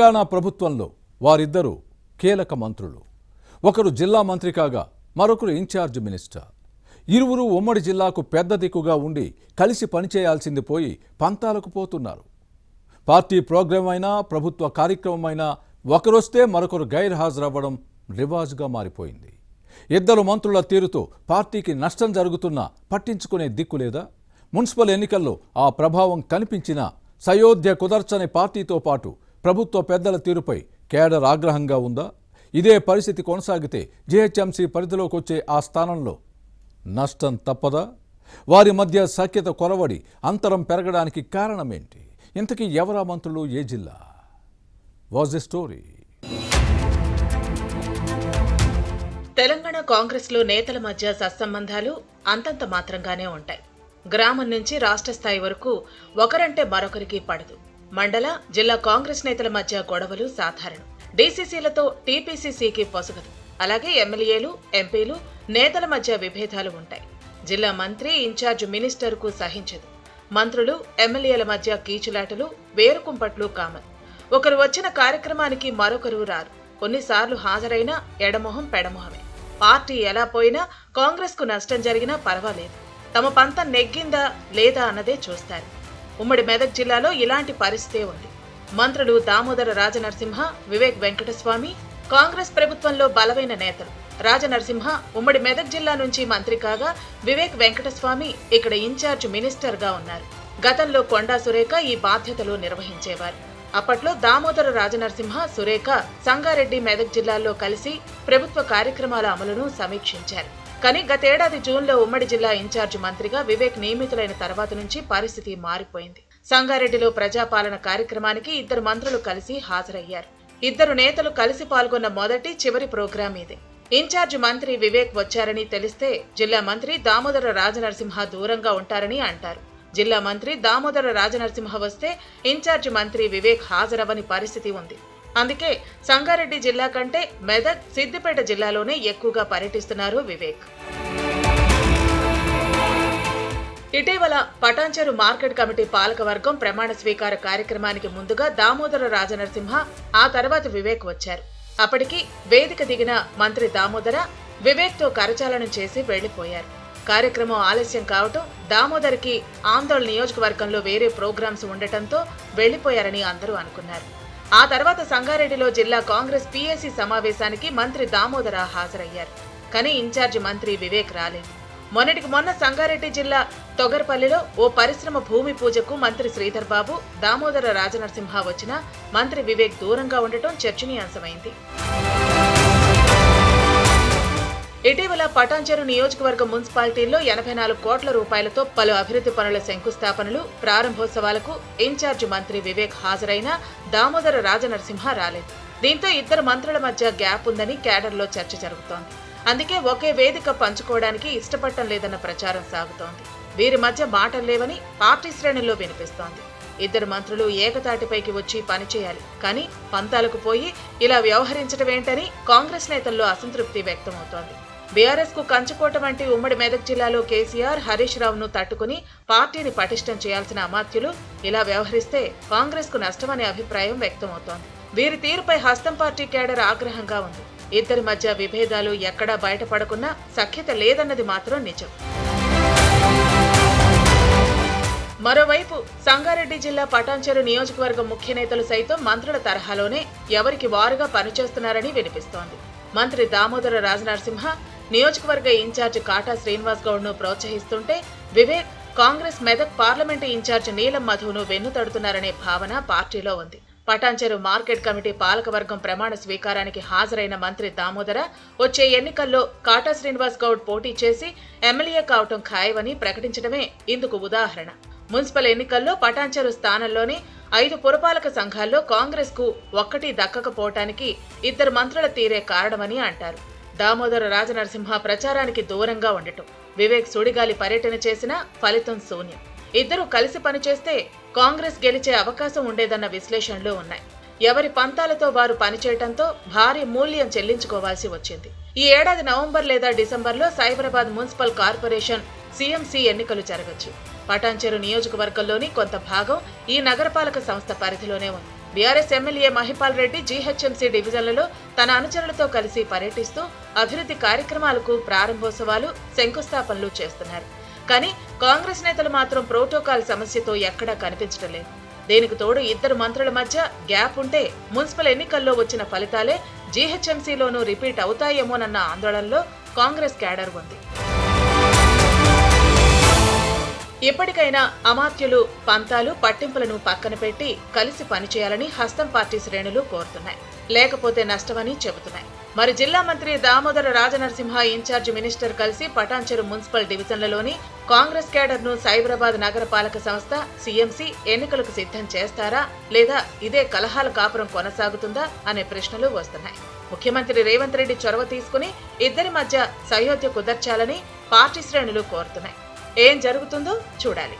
తెలంగాణ ప్రభుత్వంలో వారిద్దరూ కీలక మంత్రులు. ఒకరు జిల్లా మంత్రి కాగా మరొకరు ఇన్ఛార్జ్ మినిస్టర్. ఇరువురు ఉమ్మడి జిల్లాకు పెద్ద దిక్కుగా ఉండి కలిసి పనిచేయాల్సింది పోయి పంతాలకు పోతున్నారు. పార్టీ ప్రోగ్రాం అయినా ప్రభుత్వ కార్యక్రమమైనా ఒకరొస్తే మరొకరు గైర్హాజరవ్వడం రివాజ్గా మారిపోయింది. ఇద్దరు మంత్రుల తీరుతో పార్టీకి నష్టం జరుగుతున్నా పట్టించుకునే దిక్కు లేదా? మున్సిపల్ ఎన్నికల్లో ఆ ప్రభావం కనిపించినా సయోధ్య కుదర్చని పార్టీతో పాటు ప్రభుత్వ పెద్దల తీరుపై కేడర్ ఆగ్రహంగా ఉందా? ఇదే పరిస్థితి కొనసాగితే జీహెచ్ఎంసీ పరిధిలోకి వచ్చే ఆ స్థానంలో నష్టం తప్పదా? వారి మధ్య సఖ్యత కొరవడి అంతరం పెరగడానికి కారణమేంటి? ఇంతకీ ఎవరా మంత్రులు, ఏ జిల్లా? Was the story? తెలంగాణ కాంగ్రెస్లో నేతల మధ్య సత్సంబంధాలు అంతంత మాత్రంగానే ఉంటాయి. గ్రామం నుంచి రాష్ట్ర స్థాయి వరకు ఒకరంటే మరొకరికి పడదు. మండల, జిల్లా కాంగ్రెస్ నేతల మధ్య గొడవలు సాధారణం. డీసీసీలతో టీపీసీసీకి పొసగదు. అలాగే ఎమ్మెల్యేలు, ఎంపీలు, నేతల మధ్య విభేదాలు ఉంటాయి. జిల్లా మంత్రి, ఇన్ఛార్జ్ మినిస్టర్కు సహించదు. మంత్రులు, ఎమ్మెల్యేల మధ్య కీచులాటలు, వేరుకుంపట్లు కామన్. ఒకరు వచ్చిన కార్యక్రమానికి మరొకరు రారు. కొన్నిసార్లు హాజరైనా ఎడమొహం పెడమొహమే. పార్టీ ఎలా పోయినా కాంగ్రెస్కు నష్టం జరిగినా పర్వాలేదు. తమ పంతం నెగ్గిందా లేదా అన్నదే చూస్తారు. ఉమ్మడి మెదక్ జిల్లాలో ఇలాంటి పరిస్థితే ఉంది. మంత్రులు దామోదర రాజనరసింహ, వివేక్ వెంకటస్వామి కాంగ్రెస్ ప్రభుత్వంలో బలమైన నేతలు. రాజనరసింహ ఉమ్మడి మెదక్ జిల్లా నుంచి మంత్రి కాగా, వివేక్ వెంకటస్వామి ఇక్కడ ఇన్ఛార్జ్ మినిస్టర్గా ఉన్నారు. గతంలో కొండా సురేఖ ఈ బాధ్యతలు నిర్వహించేవారు. అప్పట్లో దామోదర రాజనరసింహ, సురేఖ సంగారెడ్డి, మెదక్ జిల్లాల్లో కలిసి ప్రభుత్వ కార్యక్రమాల అమలును సమీక్షించారు. కానీ గతేడాది జూన్లో ఉమ్మడి జిల్లా ఇన్ఛార్జ్ మంత్రిగా వివేక్ నియమితులైన తర్వాత నుంచి పరిస్థితి మారిపోయింది. సంగారెడ్డిలో ప్రజాపాలన కార్యక్రమానికి ఇద్దరు మంత్రులు కలిసి హాజరయ్యారు. ఇద్దరు నేతలు కలిసి పాల్గొన్న మొదటి, చివరి ప్రోగ్రాం ఇదే. ఇన్ఛార్జ్ మంత్రి వివేక్ వచ్చారని తెలిస్తే జిల్లా మంత్రి దామోదర రాజనరసింహ దూరంగా ఉంటారని అంటారు. జిల్లా మంత్రి దామోదర రాజనరసింహ వస్తే ఇన్ఛార్జ్ మంత్రి వివేక్ హాజరవని పరిస్థితి ఉంది. అందుకే సంగారెడ్డి జిల్లా కంటే మెదక్, సిద్దిపేట జిల్లాలోనే ఎక్కువగా పర్యటిస్తున్నారు వివేక్. ఇటీవల పటాన్చెరు మార్కెట్ కమిటీ పాలకవర్గం ప్రమాణ స్వీకార కార్యక్రమానికి ముందుగా దామోదర రాజనరసింహ, ఆ తర్వాత వివేక్ వచ్చారు. అప్పటికి వేదిక దిగిన మంత్రి దామోదర వివేక్తో కరచాలనం చేసి వెళ్లిపోయారు. కార్యక్రమం ఆలస్యం కావటం, దామోదర్కి ఆందోళన నియోజకవర్గంలో వేరే ప్రోగ్రామ్స్ ఉండటంతో వెళ్లిపోయారని అందరూ అనుకున్నారు. ఆ తర్వాత సంగారెడ్డిలో జిల్లా కాంగ్రెస్ పీఏసీ సమావేశానికి మంత్రి దామోదర హాజరయ్యారు. కానీ ఇన్ఛార్జ్ మంత్రి వివేక్ రాలేదు. మొన్నటికి మొన్న సంగారెడ్డి జిల్లా తొగర్పల్లిలో ఓ పరిశ్రమ భూమి పూజకు మంత్రి శ్రీధర్ బాబు, దామోదర రాజనరసింహ వచ్చినా మంత్రి వివేక్ దూరంగా ఉండటం చర్చనీయాంశమైంది. ఇటీవల పటాన్చెరు నియోజకవర్గ మున్సిపాలిటీల్లో 84 కోట్ల రూపాయలతో పలు అభివృద్ధి పనుల శంకుస్థాపనలు, ప్రారంభోత్సవాలకు ఇన్ఛార్జ్ మంత్రి వివేక్ హాజరైనా దామోదర రాజనరసింహ రాలేదు. దీంతో ఇద్దరు మంత్రుల మధ్య గ్యాప్ ఉందని కేడర్లో చర్చ జరుగుతోంది. అందుకే ఒకే వేదిక పంచుకోవడానికి ఇష్టపడటం లేదన్న ప్రచారం సాగుతోంది. వీరి మధ్య మాటలు లేవని పార్టీ శ్రేణుల్లో వినిపిస్తోంది. ఇద్దరు మంత్రులు ఏకతాటిపైకి వచ్చి పనిచేయాలి, కానీ పంతాలకు పోయి ఇలా వ్యవహరించడమేంటని కాంగ్రెస్ నేతల్లో అసంతృప్తి వ్యక్తమవుతోంది. బీఆర్ఎస్ కు కంచుకోట వంటి ఉమ్మడి మెదక్ జిల్లాలో కేసీఆర్, హరీష్ రావును తట్టుకుని పార్టీని పటిష్టం చేయాల్సిన అమాత్యులు ఇలా వ్యవహరిస్తే కాంగ్రెస్ కు నష్టమనే అభిప్రాయం వ్యక్తమవుతోంది. వీరి తీరుపై హస్తం పార్టీ కేడర్ ఆగ్రహంగా ఉంది. ఇద్దరి మధ్య విభేదాలు ఎక్కడా బయటపడకున్నా సఖ్యత లేదన్నది మాత్రం నిజం. మరోవైపు సంగారెడ్డి జిల్లా పటాన్చెరు నియోజకవర్గం ముఖ్య నేతలు సైతం మంత్రుల తరహాలోనే ఎవరికి వారుగా పనిచేస్తున్నారని వినిపిస్తోంది. మంత్రి దామోదర రాజనరసింహ నియోజకవర్గ ఇన్ఛార్జ్ కాటా శ్రీనివాస్ గౌడ్ను ప్రోత్సహిస్తుంటే, వివేక్ కాంగ్రెస్ మెదక్ పార్లమెంటు ఇన్ఛార్జ్ నీలం మధును వెన్నుతడుతున్నారనే భావన పార్టీలో ఉంది. పటాన్చెరు మార్కెట్ కమిటీ పాలకవర్గం ప్రమాణ స్వీకారానికి హాజరైన మంత్రి దామోదర వచ్చే ఎన్నికల్లో కాటా శ్రీనివాస్ గౌడ్ పోటీ చేసి ఎమ్మెల్యే కావటం ఖాయమని ప్రకటించడమే ఇందుకు ఉదాహరణ. మున్సిపల్ ఎన్నికల్లో పటాన్చెరు స్థానంలోనే 5 పురపాలక సంఘాల్లో కాంగ్రెస్ కు ఒక్కటి దక్కకపోవటానికి ఇద్దరు మంత్రుల తీరే కారణమని అంటారు. దామోదర రాజనరసింహ ప్రచారానికి దూరంగా ఉండటం, వివేక్ సుడిగాలి పర్యటన చేసినా ఫలితం శూన్యం. ఇద్దరు కలిసి పనిచేస్తే కాంగ్రెస్ గెలిచే అవకాశం ఉండేదన్న విశ్లేషణలు ఉన్నాయి. ఎవరి పంతాలతో వారు పనిచేయటంతో భారీ మూల్యం చెల్లించుకోవాల్సి వచ్చింది. ఈ ఏడాది నవంబర్ లేదా డిసెంబర్లో సైబరాబాద్ మున్సిపల్ కార్పొరేషన్ సీఎంసీ ఎన్నికలు జరగచ్చు. పటాన్చెరు నియోజకవర్గంలోని కొంత భాగం ఈ నగరపాలక సంస్థ పరిధిలోనే ఉంది. BRS MLA Mahipal Reddy GHMC డివిజన్లలో తన అనుచరులతో కలిసి పర్యటిస్తూ అభివృద్ధి కార్యక్రమాలకు ప్రారంభోత్సవాలు, శంకుస్థాపనలు చేస్తున్నారు. కానీ కాంగ్రెస్ నేతలు మాత్రం ప్రోటోకాల్ సమస్యతో ఎక్కడా కనిపించడం లేదు. దీనికి తోడు ఇద్దరు మంత్రుల మధ్య గ్యాప్ ఉంటే మున్సిపల్ ఎన్నికల్లో వచ్చిన ఫలితాలే జీహెచ్ఎంసీలోనూ రిపీట్ అవుతాయేమోనన్న ఆందోళనలో కాంగ్రెస్ క్యాడర్ ఉంది. ఇప్పటికైనా అమాత్యులు, పంతాలు, పట్టింపులను పక్కన పెట్టి కలిసి పనిచేయాలని హస్తం పార్టీ శ్రేణులు కోరుతున్నాయి. లేకపోతే నష్టమని చెబుతున్నాయి. మరి జిల్లా మంత్రి దామోదర రాజనరసింహ ఇన్ఛార్జి మినిస్టర్ కలిసి పటాన్చెరు మున్సిపల్ డివిజన్లలోని కాంగ్రెస్ కేడర్ను సైబరాబాద్ నగరపాలక సంస్థ, సీఎంసీ ఎన్నికలకు సిద్ధం చేస్తారా లేదా ఇదే కలహాల కాపురం కొనసాగుతుందా అనే ప్రశ్నలు వస్తున్నాయి. ముఖ్యమంత్రి రేవంత్ రెడ్డి చొరవ తీసుకుని ఇద్దరి మధ్య సయోధ్య కుదర్చాలని పార్టీ శ్రేణులు కోరుతున్నాయి. ఏం జరుగుతుందో చూడాలి.